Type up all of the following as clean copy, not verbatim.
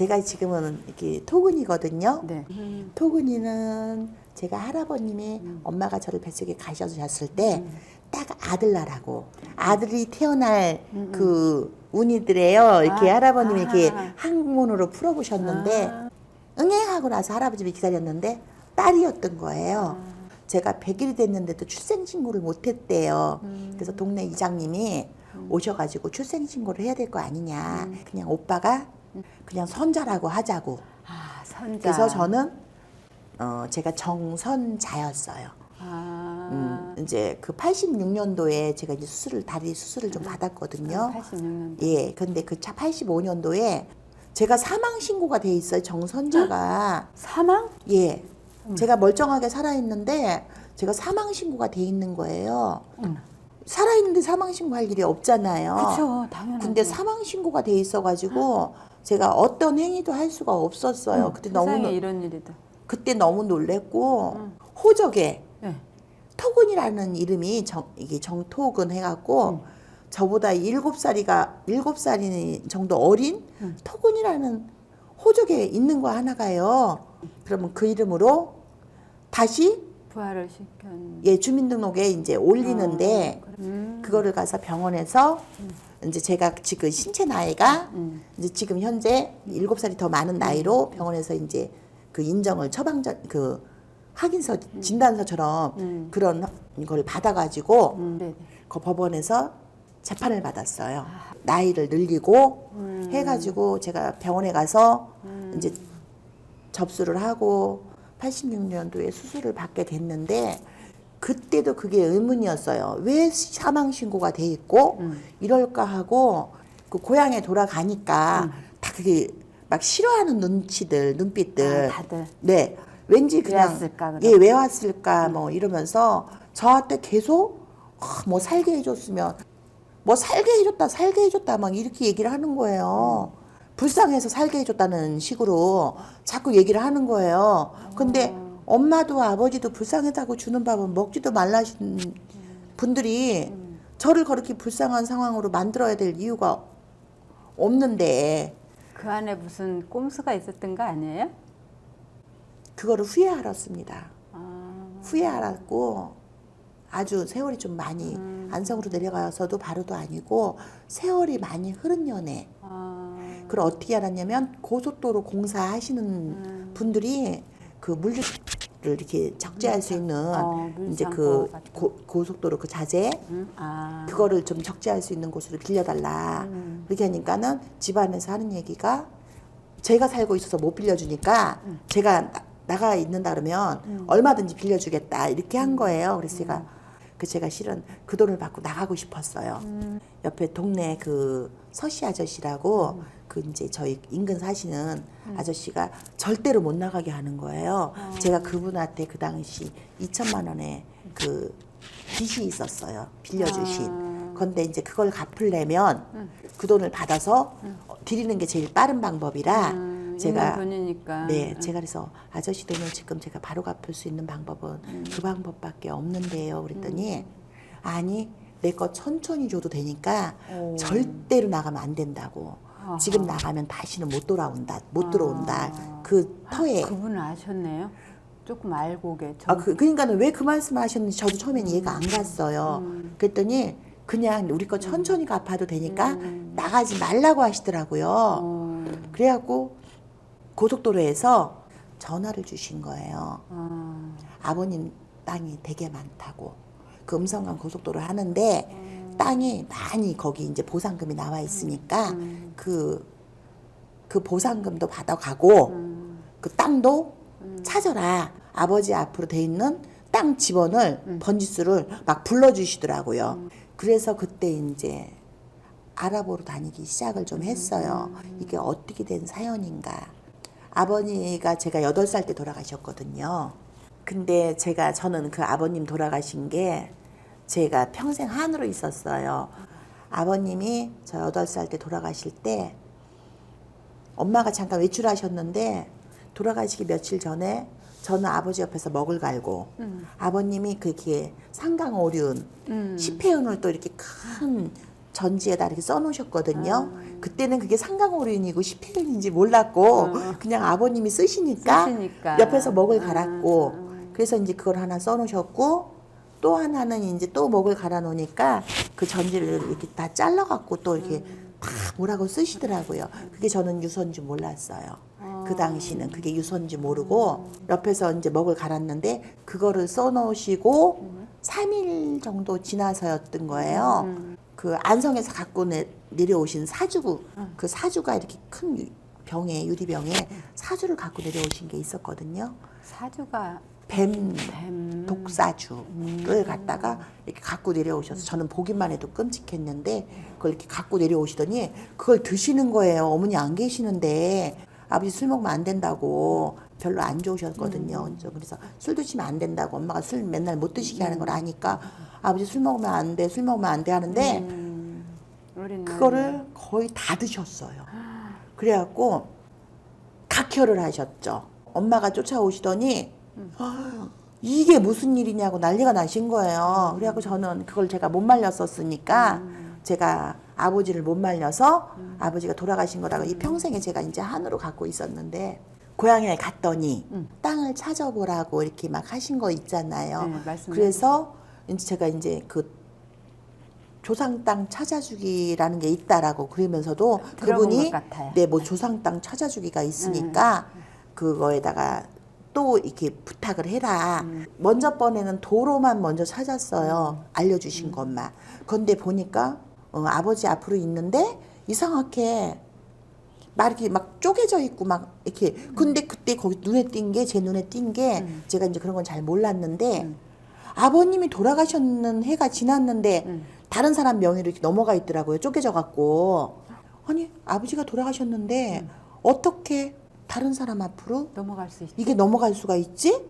제가 지금은 이렇게 토근이거든요. 네. 토근이는 제가 할아버님이 엄마가 저를 뱃속에 가셔주셨을 때 딱 아들날하고 아들이 태어날 그 운이더래요. 이렇게 할아버님이 이렇게 학문으로 풀어보셨는데 응애하고 나서 할아버님이 기다렸는데 딸이었던 거예요. 제가 100일이 됐는데도 출생신고를 못했대요. 그래서 동네 이장님이 오셔가지고 출생신고를 해야 될 거 아니냐. 그냥 오빠가 그냥 선자라고 하자고. 아, 선자. 그래서 저는 제가 정선자였어요. 이제 그 86년도에 제가 이제 다리 수술을 좀 받았거든요. 86년도. 예, 근데 그 85년도에 제가 사망 신고가 돼 있어요. 정선자가. 사망? 예. 제가 멀쩡하게 살아있는데 제가 사망 신고가 돼 있는 거예요. 살아있는데 사망 신고할 일이 없잖아요. 그렇죠, 당연하죠. 근데 사망 신고가 돼 있어가지고 제가 어떤 행위도 할 수가 없었어요. 그때 세상에 이런 일이다. 그때 너무 놀랬고 호적에 네. 토근이라는 이름이 이게 정토근 해갖고 저보다 7살이 정도 어린 토근이라는 호적에 있는 거 하나가요. 그러면 그 이름으로 다시 부활을 시켰는데. 예 주민등록에 이제 올리는데 그거를 가서 병원에서 이제 제가 지금 신체 나이가 이제 지금 현재 7살이 더 많은 나이로 병원에서 이제 그 인정을 그 확인서 진단서처럼 그런 걸 받아가지고 네네. 그 법원에서 재판을 받았어요. 나이를 늘리고 해가지고 제가 병원에 가서 이제 접수를 하고 86년도에 수술을 받게 됐는데 그때도 그게 의문이었어요. 왜 사망 신고가 돼 있고 이럴까 하고 그 고향에 돌아가니까 다 그게 막 싫어하는 눈빛들. 다들. 네. 왠지 그냥 왜 왔을까, 예, 왜 왔을까 뭐 이러면서 저한테 계속 뭐 살게 해줬으면 뭐 살게 해줬다 막 이렇게 얘기를 하는 거예요. 불쌍해서 살게 해줬다는 식으로 자꾸 얘기를 하는 거예요. 근데 엄마도 아버지도 불쌍하다고 주는 밥은 먹지도 말라신 분들이 저를 그렇게 불쌍한 상황으로 만들어야 될 이유가 없는데 그 안에 무슨 꼼수가 있었던 거 아니에요? 그거를 후에 알았습니다. 후에 알았고 아주 세월이 좀 많이 안성으로 내려가서도 바로도 아니고 세월이 많이 흐른 연애. 그걸 어떻게 알았냐면 고속도로 공사하시는 분들이 그 물류를 이렇게 적재할 수 있는 이제 그 고속도로 그 자재 그거를 좀 적재할 수 있는 곳으로 빌려달라. 그렇게 하니까는 집안에서 하는 얘기가 제가 살고 있어서 못 빌려주니까 제가 나가 있는다 그러면 얼마든지 빌려주겠다 이렇게 한 거예요. 그래서 제가 실은 그 돈을 받고 나가고 싶었어요. 옆에 동네 그 서씨 아저씨라고 그 이제 저희 인근 사시는 아저씨가 절대로 못 나가게 하는 거예요. 제가 그분한테 그 당시 2천만 원의 그 빚이 있었어요. 빌려주신. 그런데 이제 그걸 갚으려면 그 돈을 받아서 드리는 게 제일 빠른 방법이라 제가 돈이니까. 네, 제가 그래서 아저씨 돈을 지금 제가 바로 갚을 수 있는 방법은 그 방법밖에 없는데요. 그랬더니 아니 내 거 천천히 줘도 되니까 절대로 나가면 안 된다고. 지금 나가면 다시는 못 들어온다. 그 터에. 그분은 아셨네요. 조금 알고 그러니까는 왜 그 말씀을 하셨는지 저도 처음엔 이해가 안 갔어요. 그랬더니 그냥 우리 거 천천히 갚아도 되니까 나가지 말라고 하시더라고요. 그래갖고 고속도로에서 전화를 주신 거예요. 아버님 땅이 되게 많다고. 그 음성간 고속도로를 하는데 땅이 많이 거기 이제 보상금이 나와 있으니까 그 보상금도 받아가고 그 땅도 찾아라. 아버지 앞으로 돼 있는 땅 집원을 번지수를 막 불러주시더라고요. 그래서 그때 이제 알아보러 다니기 시작을 좀 했어요. 이게 어떻게 된 사연인가. 아버지가 제가 8살 때 돌아가셨거든요. 근데 저는 그 아버님 돌아가신 게 제가 평생 한으로 있었어요. 아버님이 저 8살 때 돌아가실 때 엄마가 잠깐 외출하셨는데 돌아가시기 며칠 전에 저는 아버지 옆에서 먹을 갈고 아버님이 그렇게 상강오륜 10회운을 또 이렇게 큰 전지에다 이렇게 써놓으셨거든요. 그때는 그게 상강오륜이고 시패륜인지 몰랐고 그냥 아버님이 쓰시니까 옆에서 먹을 갈았고 그래서 이제 그걸 하나 써놓으셨고 또 하나는 이제 또 먹을 갈아 놓으니까 그 전지를 이렇게 다 잘라갖고 또 이렇게 다 뭐라고 쓰시더라고요. 그게 저는 유서인지 몰랐어요. 그 당시는 그게 유서인지 모르고 옆에서 이제 먹을 갈았는데 그거를 써놓으시고 3일 정도 지나서였던 거예요. 그 안성에서 갖고 내려오신 사주, 그 사주가 이렇게 큰 병에 유리병에 사주를 갖고 내려오신 게 있었거든요. 사주가 뱀 독사주를 갖다가 이렇게 갖고 내려오셔서 저는 보기만 해도 끔찍했는데 그걸 이렇게 갖고 내려오시더니 그걸 드시는 거예요. 어머니 안 계시는데 아버지 술 먹으면 안 된다고 별로 안 좋으셨거든요. 그래서 술 드시면 안 된다고 엄마가 술 맨날 못 드시게 하는 걸 아니까 아버지 술 먹으면 안 돼, 술 먹으면 안 돼 하는데 그거를 거의 다 드셨어요. 그래갖고 각혈을 하셨죠. 엄마가 쫓아오시더니 이게 무슨 일이냐고 난리가 나신 거예요. 그래갖고 저는 그걸 제가 못 말렸었으니까 제가 아버지를 못 말려서 아버지가 돌아가신 거라고 이 평생에 제가 이제 한으로 갖고 있었는데 고향에 갔더니 땅을 찾아보라고 이렇게 막 하신 거 있잖아요. 그래서 이제 제가 이제 그 조상 땅 찾아주기라는 게 있다라고 그러면서도 그분이 네, 뭐 조상 땅 찾아주기가 있으니까 그거에다가 또 이렇게 부탁을 해라. 먼저 번에는 도로만 먼저 찾았어요. 알려주신 것만. 그런데 보니까 아버지 앞으로 있는데 이상하게 막 이렇게 막 쪼개져 있고 막 이렇게. 근데 그때 거기 눈에 띈 게 제 눈에 띈 게 제가 이제 그런 건 잘 몰랐는데 아버님이 돌아가셨는 해가 지났는데 다른 사람 명의로 이렇게 넘어가 있더라고요. 쪼개져 갖고. 아니 아버지가 돌아가셨는데 어떻게 다른 사람 앞으로 넘어갈 수 있지. 이게 넘어갈 수가 있지?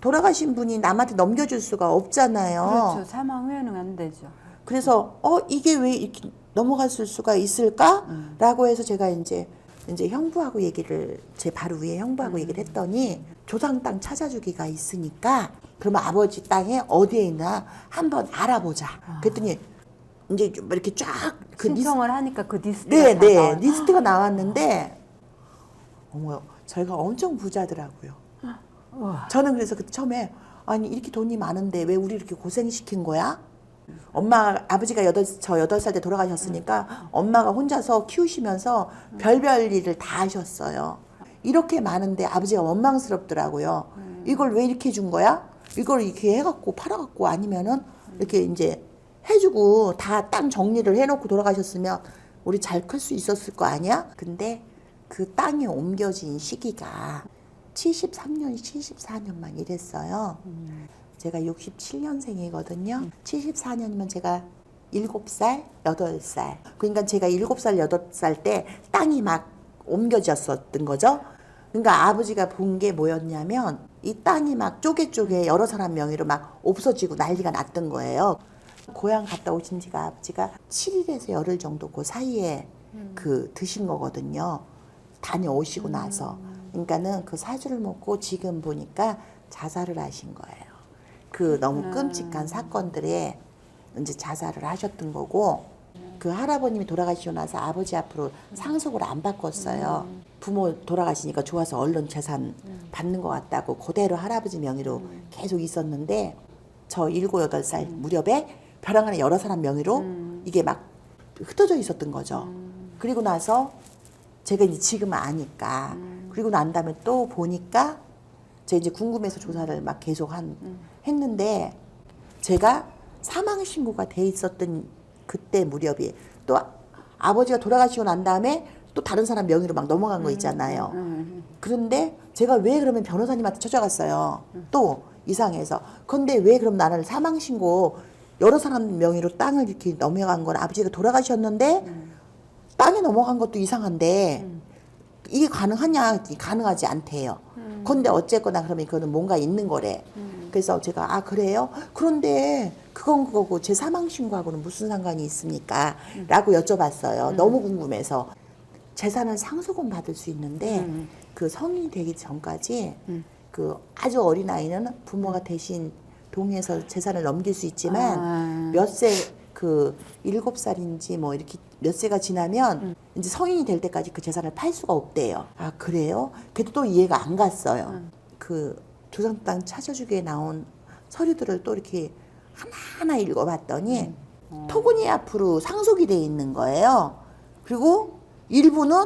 돌아가신 분이 남한테 넘겨줄 수가 없잖아요. 그렇죠. 사망 후에는 안 되죠. 그래서 이게 왜 이렇게 넘어갈 수가 있을까라고 해서 제가 이제 형부하고 얘기를 제 바로 위에 형부하고 얘기를 했더니 조상 땅 찾아주기가 있으니까 그러면 아버지 땅에 어디에 있나 한번 알아보자. 그랬더니 이제 좀 이렇게 쫙 그 신청을 하니까 그 리스트가 네, 리스트가 나왔는데 어머, 저희가 엄청 부자더라고요. 저는 그래서 그때 처음에 아니 이렇게 돈이 많은데 왜 우리 이렇게 고생시킨 거야? 아버지가 저 8살 때 돌아가셨으니까 엄마가 혼자서 키우시면서 별별 일을 다 하셨어요. 이렇게 많은데 아버지가 원망스럽더라고요. 이걸 왜 이렇게 준 거야? 이걸 이렇게 해갖고 팔아갖고 아니면은 이렇게 이제 해주고 다 땅 정리를 해놓고 돌아가셨으면 우리 잘 클 수 있었을 거 아니야? 근데 그 땅이 옮겨진 시기가 73년, 74년만 이랬어요. 제가 67년생이거든요. 74년이면 제가 7살, 8살. 그러니까 제가 7살, 8살 때 땅이 막 옮겨졌었던 거죠. 그러니까 아버지가 본 게 뭐였냐면 이 땅이 막 쪼개쪼개 여러 사람 명의로 막 없어지고 난리가 났던 거예요. 고향 갔다 오신 지가 아버지가 7일에서 열흘 정도 그 사이에 그 드신 거거든요. 다녀오시고 나서. 그러니까는 그 사주를 먹고 지금 보니까 자살을 하신 거예요. 그 너무 끔찍한 사건들에 이제 자살을 하셨던 거고 그 할아버님이 돌아가시고 나서 아버지 앞으로 상속을 안 바꿨어요. 부모 돌아가시니까 좋아서 얼른 재산 받는 것 같다고 그대로 할아버지 명의로 계속 있었는데 저 7, 8살 무렵에 벼랑 안에 여러 사람 명의로 이게 막 흩어져 있었던 거죠. 그리고 나서 제가 이제 지금은 아니까 그리고 난 다음에 또 보니까 제가 이제 궁금해서 조사를 막 계속 했는데 제가 사망 신고가 돼 있었던 그때 무렵이 또 아버지가 돌아가시고 난 다음에 또 다른 사람 명의로 막 넘어간 거 있잖아요. 그런데 제가 왜 그러면 변호사님한테 찾아갔어요. 또 이상해서. 근데 왜 그럼 나는 사망 신고 여러 사람 명의로 땅을 이렇게 넘어간 건 아버지가 돌아가셨는데 땅에 넘어간 것도 이상한데 이게 가능하냐? 가능하지 않대요. 근데 어쨌거나 그러면 그거는 뭔가 있는 거래. 그래서 제가 그래요? 그런데 그건 그거고 제 사망 신고하고는 무슨 상관이 있습니까? 라고 여쭤봤어요. 너무 궁금해서. 재산을 상속은 받을 수 있는데 그 성인이 되기 전까지 그 아주 어린 아이는 부모가 대신 동의해서 재산을 넘길 수 있지만 몇 세 그 7살인지 뭐 이렇게 몇 세가 지나면 이제 성인이 될 때까지 그 재산을 팔 수가 없대요. 아 그래요? 그래도 또 이해가 안 갔어요. 그 조상 땅 찾아주기에 나온 서류들을 또 이렇게 하나하나 읽어봤더니 토구니 앞으로 상속이 돼 있는 거예요. 그리고 일부는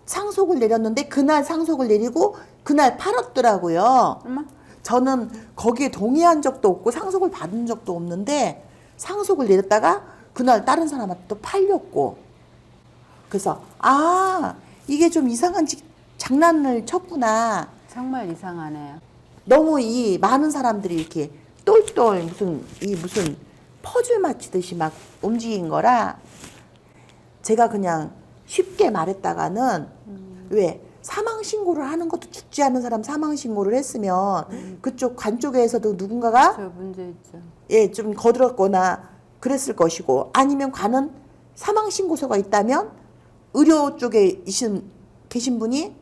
상속을 내렸는데 그날 상속을 내리고 그날 팔았더라고요. 엄마? 저는 거기에 동의한 적도 없고 상속을 받은 적도 없는데 상속을 내렸다가 그날 다른 사람한테 또 팔렸고. 그래서 아 이게 좀 이상한 장난을 쳤구나. 정말 이상하네요. 너무 이 많은 사람들이 이렇게 똘똘 무슨 퍼즐 맞히듯이 막 움직인 거라 제가 그냥 쉽게 말했다가는 왜 사망 신고를 하는 것도 죽지 않은 사람 사망 신고를 했으면 그쪽 관 쪽에서도 누군가가 저 문제 있죠. 예, 좀 거들었거나 그랬을 것이고 아니면 관은 사망 신고서가 있다면 의료 쪽에 계신 분이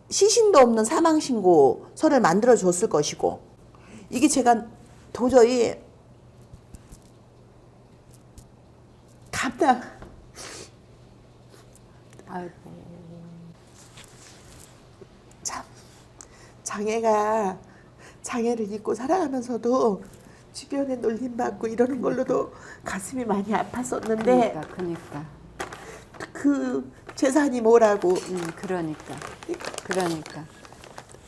시신도 없는 사망 신고서를 만들어 줬을 것이고 이게 제가 도저히 감당 아이고. 참 장애를 입고 살아가면서도 주변에 놀림받고 이러는 걸로도 가슴이 많이 아팠었는데 그러니까. 그 재산이 뭐라고 그러니까.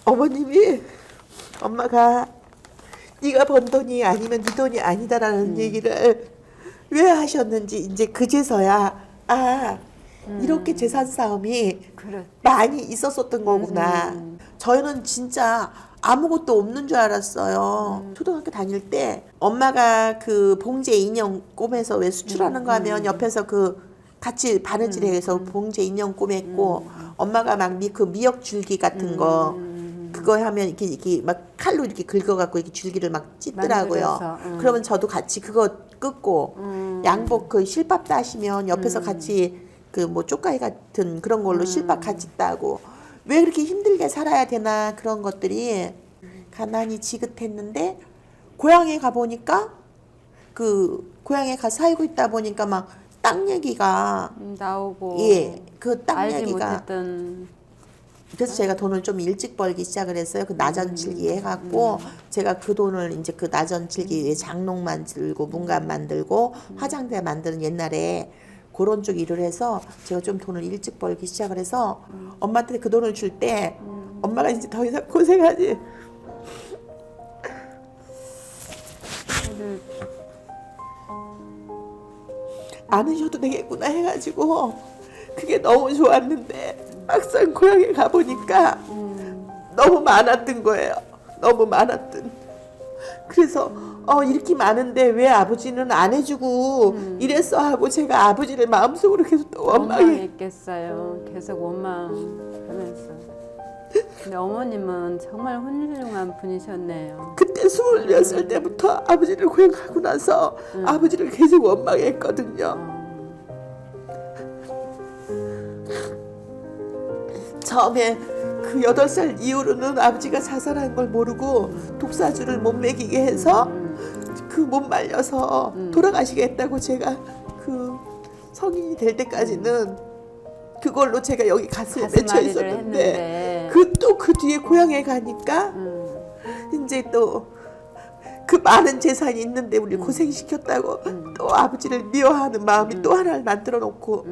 어머님이 엄마가 네가 번 돈이 아니면 네 돈이 아니다라는 얘기를 왜 하셨는지 이제 그제서야 이렇게 재산 싸움이 많이 있었었던 거구나. 저희는 진짜 아무것도 없는 줄 알았어요. 초등학교 다닐 때 엄마가 그 봉제 인형 꼬매서 왜 수출하는 거 하면 옆에서 그 같이 바느질해서 봉제 인형 꼬맸고 엄마가 막 그 미역 줄기 같은 거 그거 하면 이렇게 막 칼로 이렇게 긁어갖고 이렇게 줄기를 막 찢더라고요. 그러면 저도 같이 그거 긋고 양복 그 실밥 따시면 옆에서 같이 그 뭐 쪽가위 같은 그런 걸로 실밥 같이 따고 왜 그렇게 힘들게 살아야 되나 그런 것들이 가난이 지긋했는데 고향에 가 보니까 그 고향에 가 살고 있다 보니까 막 땅 얘기가 나오고 예, 그 땅 알지 얘기가 못했던 그래서 제가 돈을 좀 일찍 벌기 시작을 했어요. 그 나전칠기 해갖고 제가 그 돈을 이제 그 나전칠기 장롱 만들고 문간 만들고 화장대 만드는 옛날에 그런 쪽 일을 해서 제가 좀 돈을 일찍 벌기 시작을 해서 엄마한테 그 돈을 줄 때 엄마가 이제 더 이상 고생하지 않으셔도 되겠구나 해가지고 그게 너무 좋았는데 막상 고향에 가보니까 너무 많았던 거예요. 너무 많았던. 그래서 이렇게 많은데 왜 아버지는 안 해주고 이랬어 하고 제가 아버지를 마음속으로 계속 또 원망했겠어요. 계속 원망하면서. 근데 어머님은 정말 훌륭한 분이셨네요. 그때 20살 때부터 아버지를 고향가고 나서 아버지를 계속 원망했거든요. 처음에 그 8살 이후로는 아버지가 자살한 걸 모르고 독사주를 못 먹이게 해서 그 못 말려서 돌아가시겠다고 제가 그 성인이 될 때까지는 그걸로 제가 여기 가슴에 맺혀 있었는데 그 뒤에 고향에 가니까 이제 또 그 많은 재산이 있는데 우리 고생시켰다고 또 아버지를 미워하는 마음이 또 하나를 만들어 놓고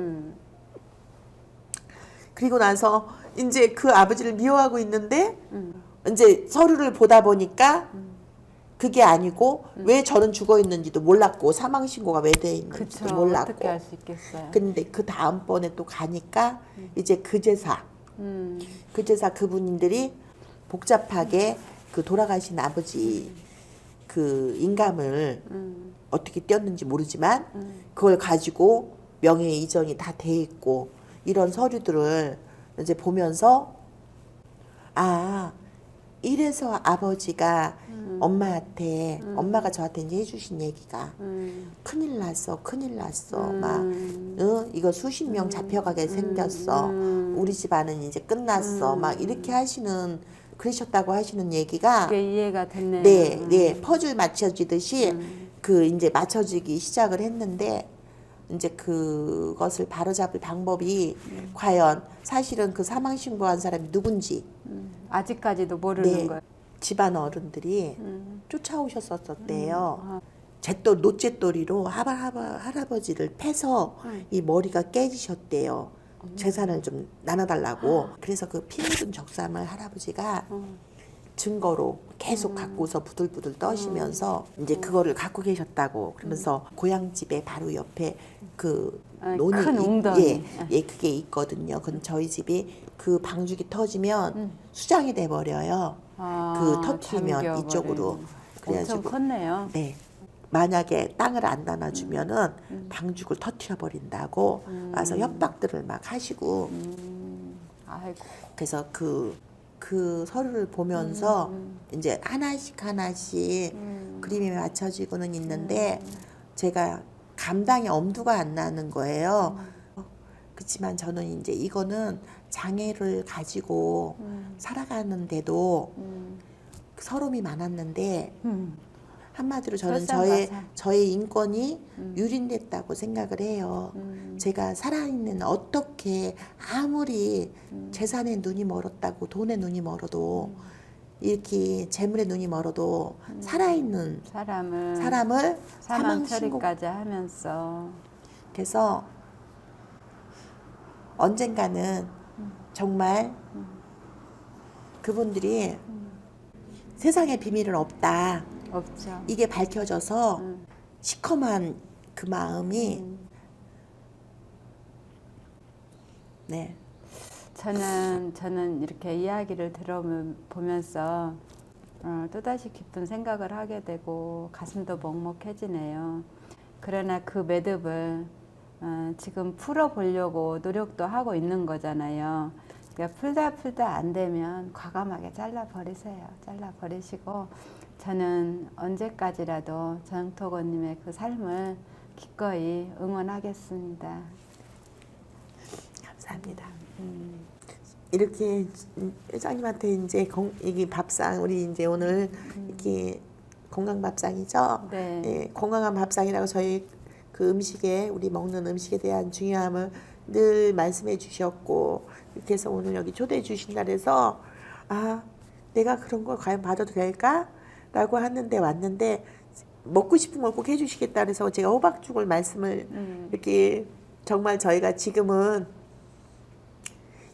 그리고 나서 이제 그 아버지를 미워하고 있는데 이제 서류를 보다 보니까 그게 아니고 왜 저는 죽어 있는지도 몰랐고 사망 신고가 왜 돼 있는지도 몰랐고 어떻게 알 수 있겠어요. 근데 그 다음번에 또 가니까 이제 그제사 그분들이 복잡하게 그 돌아가신 아버지 그 인감을 어떻게 띄었는지 모르지만 그걸 가지고 명예 이전이 다 돼 있고 이런 서류들을 이제 보면서 이래서 아버지가 엄마한테 엄마가 저한테 이제 해주신 얘기가 큰일 났어 막 이거 수십 명 잡혀가게 생겼어 우리 집안은 이제 끝났어 막 이렇게 하시는 그러셨다고 하시는 얘기가 그게 이해가 됐네요. 네 퍼즐 맞춰지듯이 그 이제 맞춰지기 시작을 했는데 이제 그것을 바로잡을 방법이 과연 사실은 그 사망 신고한 사람이 누군지 아직까지도 모르는 네, 거예요. 집안 어른들이 쫓아오셨었대요. 아, 잿돌 노잿돌이로 할아버지를 패서 이 머리가 깨지셨대요. 재산을 좀 나눠달라고. 그래서 그 피 묻은 적삼을 할아버지가 증거로 계속 갖고서 부들부들 떠시면서 이제 그거를 갖고 계셨다고. 그러면서 고향집에 바로 옆에 그 논이 큰 웅덩이. 예, 그게 있거든요. 그건 저희 집이 그 방죽이 터지면 수장이 돼 버려요. 그 터트리면 잠겨버린. 이쪽으로. 엄청 컸네요. 네. 만약에 땅을 안 나눠주면은 방죽을 터트려 버린다고 와서 협박들을 막 하시고. 아이고. 그래서 그 서류를 보면서 이제 하나씩 그림이 맞춰지고는 있는데 제가 감당의 엄두가 안 나는 거예요. 그렇지만 저는 이제 이거는 장애를 가지고 살아가는데도 서름이 많았는데 한마디로 저는 저의 인권이 유린됐다고 생각을 해요. 제가 살아있는 어떻게 아무리 재산에 눈이 멀었다고 돈에 눈이 멀어도 이렇게 재물에 눈이 멀어도 살아있는 사람을 사람을 사망 사망 신고. 처리까지 하면서 그래서 언젠가는 정말 그분들이 세상에 비밀은 없다. 없죠. 이게 밝혀져서 시커먼 그 마음이 네. 저는 이렇게 이야기를 들어보면서 또다시 깊은 생각을 하게 되고 가슴도 먹먹해지네요. 그러나 그 매듭을 지금 풀어보려고 노력도 하고 있는 거잖아요. 그러니까 풀다 안 되면 과감하게 잘라버리세요. 잘라버리시고 저는 언제까지라도 정토건님의 그 삶을 기꺼이 응원하겠습니다. 감사합니다. 이렇게 회장님한테 이제 이게 밥상 우리 이제 오늘 이렇게 건강 밥상이죠. 네. 예, 건강한 밥상이라고 저희 그 음식에 우리 먹는 음식에 대한 중요함을 늘 말씀해 주셨고 이렇게 해서 오늘 여기 초대해 주신다 그래서 아 내가 그런 걸 과연 받아도 될까? 라고 하는데 왔는데 먹고 싶은 걸 꼭 해주시겠다 그래서 제가 호박죽을 말씀을 이렇게 정말 저희가 지금은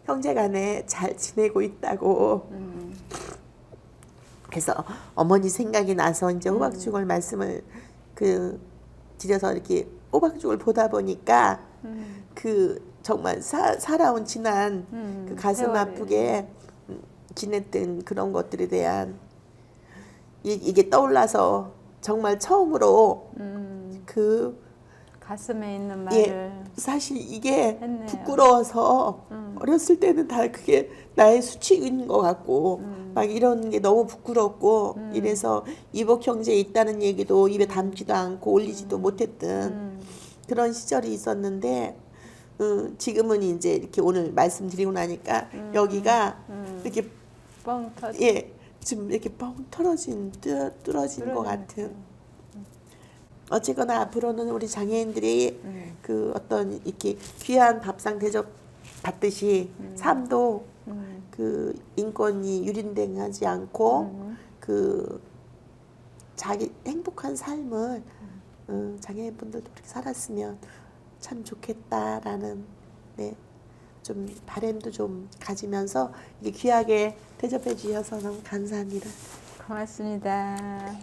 형제간에 잘 지내고 있다고 그래서 어머니 생각이 나서 이제 호박죽을 말씀을 드려서 이렇게 호박죽을 보다 보니까 그 정말 살아온 지난 그 가슴 세월이. 아프게 지냈던 그런 것들에 대한 이게 떠올라서 정말 처음으로 그 가슴에 있는 예, 말을 사실 이게 했네요. 부끄러워서 어렸을 때는 다 그게 나의 수치인 것 같고 막 이런 게 너무 부끄럽고 이래서 이복 형제에 있다는 얘기도 입에 담지도 않고 올리지도 못했던 그런 시절이 있었는데 지금은 이제 이렇게 오늘 말씀드리고 나니까 여기가 이렇게 뻥 터져. 예 지금 이렇게 뻥 뚫어진 것 같은. 어쨌거나 앞으로는 우리 장애인들이 그 어떤 이렇게 귀한 밥상 대접 받듯이 삶도 그 인권이 유린되지 않고 그 자기 행복한 삶을 장애인분들도 그렇게 살았으면 참 좋겠다라는 네, 좀 바람도 좀 가지면서 이게 귀하게 대접해 주셔서 너무 감사합니다. 고맙습니다.